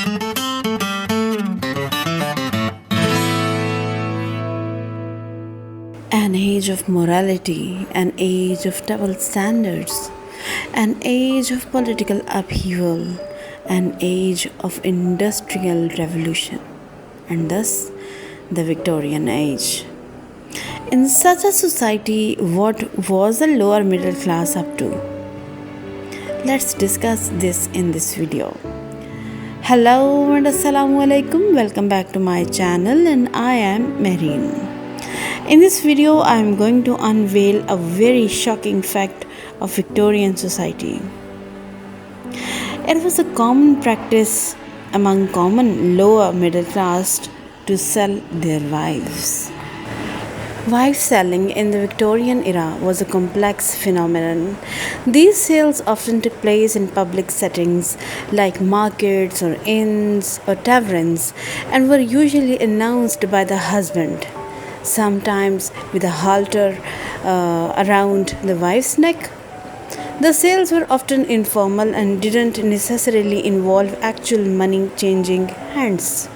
An age of morality, an age of double standards, an age of political upheaval, an age of industrial revolution, and thus the Victorian age. In such a society, what was the lower middle class up to? Let's discuss this in this video. Hello and assalamu alaikum. Welcome back to my channel, and I am Mehreen. In this video, I am going to unveil a very shocking fact of Victorian society. It was a common practice among common lower middle class to sell their wives. Wife selling in the Victorian era was a complex phenomenon. These sales often took place in public settings like markets or inns or taverns and were usually announced by the husband, sometimes with a halter around the wife's neck. The sales were often informal and didn't necessarily involve actual money changing hands.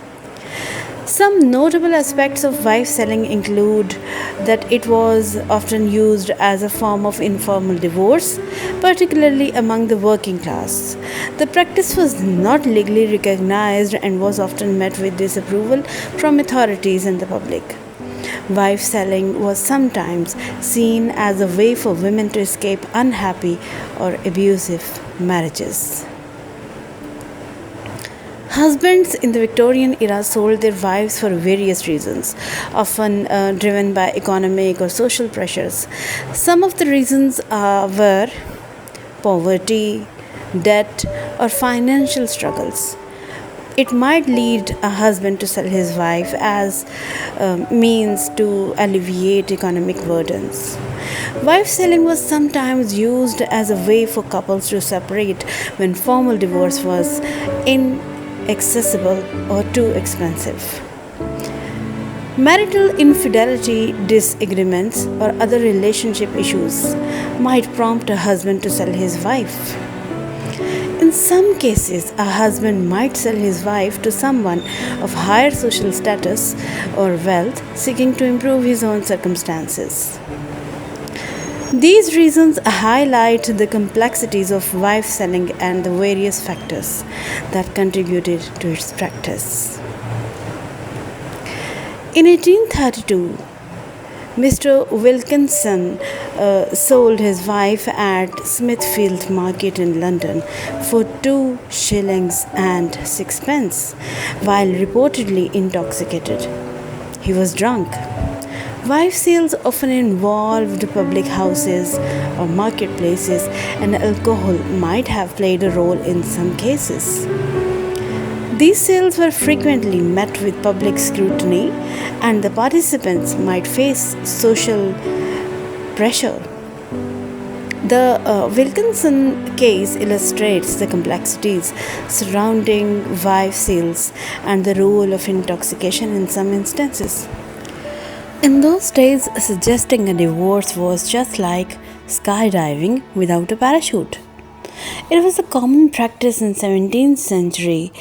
Some notable aspects of wife selling include that it was often used as a form of informal divorce, particularly among the working class. The practice was not legally recognized and was often met with disapproval from authorities and the public. Wife selling was sometimes seen as a way for women to escape unhappy or abusive marriages. Husbands in the Victorian era sold their wives for various reasons, often driven by economic or social pressures. Some of the reasons were poverty, debt, or financial struggles. It might lead a husband to sell his wife as means to alleviate economic burdens. Wife selling was sometimes used as a way for couples to separate when formal divorce was inaccessible or too expensive. Marital infidelity, disagreements, or other relationship issues might prompt a husband to sell his wife. In some cases, a husband might sell his wife to someone of higher social status or wealth seeking to improve his own circumstances. These reasons highlight the complexities of wife selling and the various factors that contributed to its practice. In 1832, Mr. Wilkinson sold his wife at Smithfield Market in London for 2 shillings and 6 while reportedly intoxicated. He was drunk. Wife sales often involved public houses or marketplaces, and alcohol might have played a role in some cases. These sales were frequently met with public scrutiny, and the participants might face social pressure. The Wilkinson case illustrates the complexities surrounding wife sales and the role of intoxication in some instances. In those days, suggesting a divorce was just like skydiving without a parachute. It was a common practice in 17th century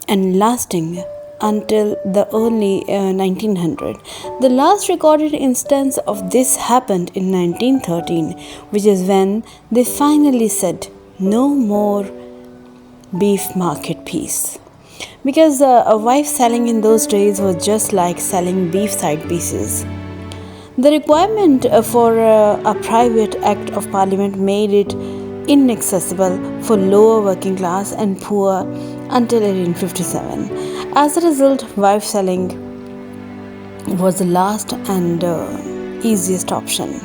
and lasting until the early 1900s. The last recorded instance of this happened in 1913, which is when they finally said no more beef market peace. Because a wife selling in those days was just like selling beef side pieces. The requirement for a private act of parliament made it inaccessible for lower working class and poor until 1857. As a result, wife selling was the last and easiest option.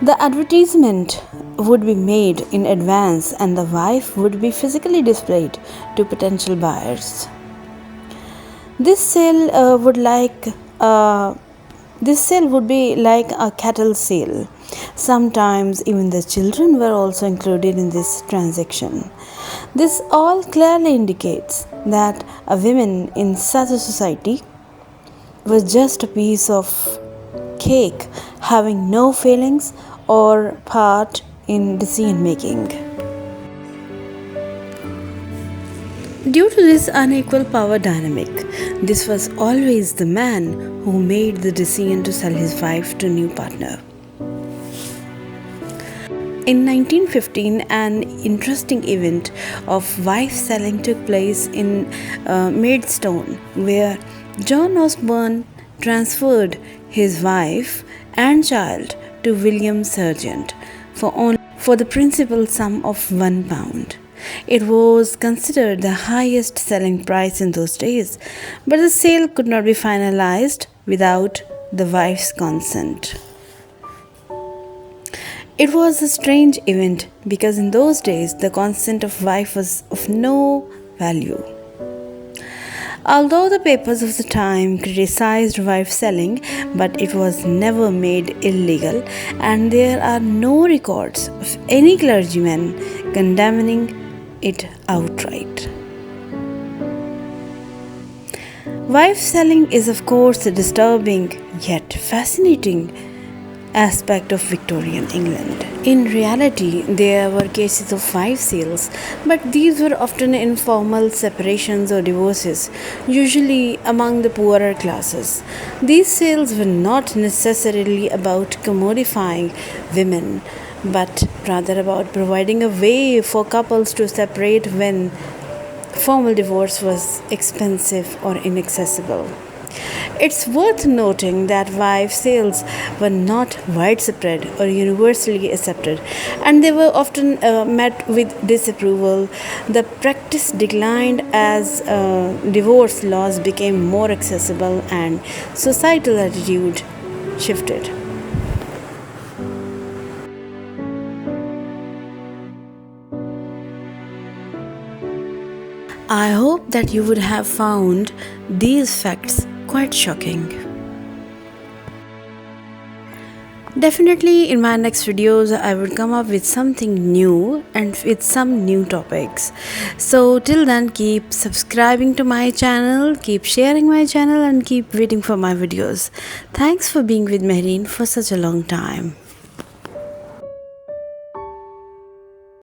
The advertisement would be made in advance and the wife would be physically displayed to potential buyers. This sale would be like a cattle sale. Sometimes even the children were also included in this transaction. This all clearly indicates that a woman in such a society was just a piece of cake, having no feelings or part in decision making. Due to this unequal power dynamic, this was always the man who made the decision to sell his wife to a new partner. In 1915, an interesting event of wife selling took place in Maidstone, where John Osborne transferred his wife and child to William Sargent for the principal sum of £1. It was considered the highest selling price in those days, but the sale could not be finalized without the wife's consent. It was a strange event because in those days the consent of wife was of no value. Although the papers of the time criticized wife selling, but it was never made illegal, and there are no records of any clergyman condemning it outright. Wife selling is, of course, a disturbing yet fascinating aspect of Victorian England. In reality, there were cases of wife sales, but these were often informal separations or divorces, usually among the poorer classes. These sales were not necessarily about commodifying women, but rather about providing a way for couples to separate when formal divorce was expensive or inaccessible. It's worth noting that wife sales were not widespread or universally accepted, and they were often met with disapproval. The practice declined as divorce laws became more accessible and societal attitude shifted. I hope that you would have found these facts quite shocking. Definitely in my next videos I would come up with something new and with some new topics. So till then, keep subscribing to my channel, keep sharing my channel, and keep waiting for my videos. Thanks for being with Mehreen for such a long time.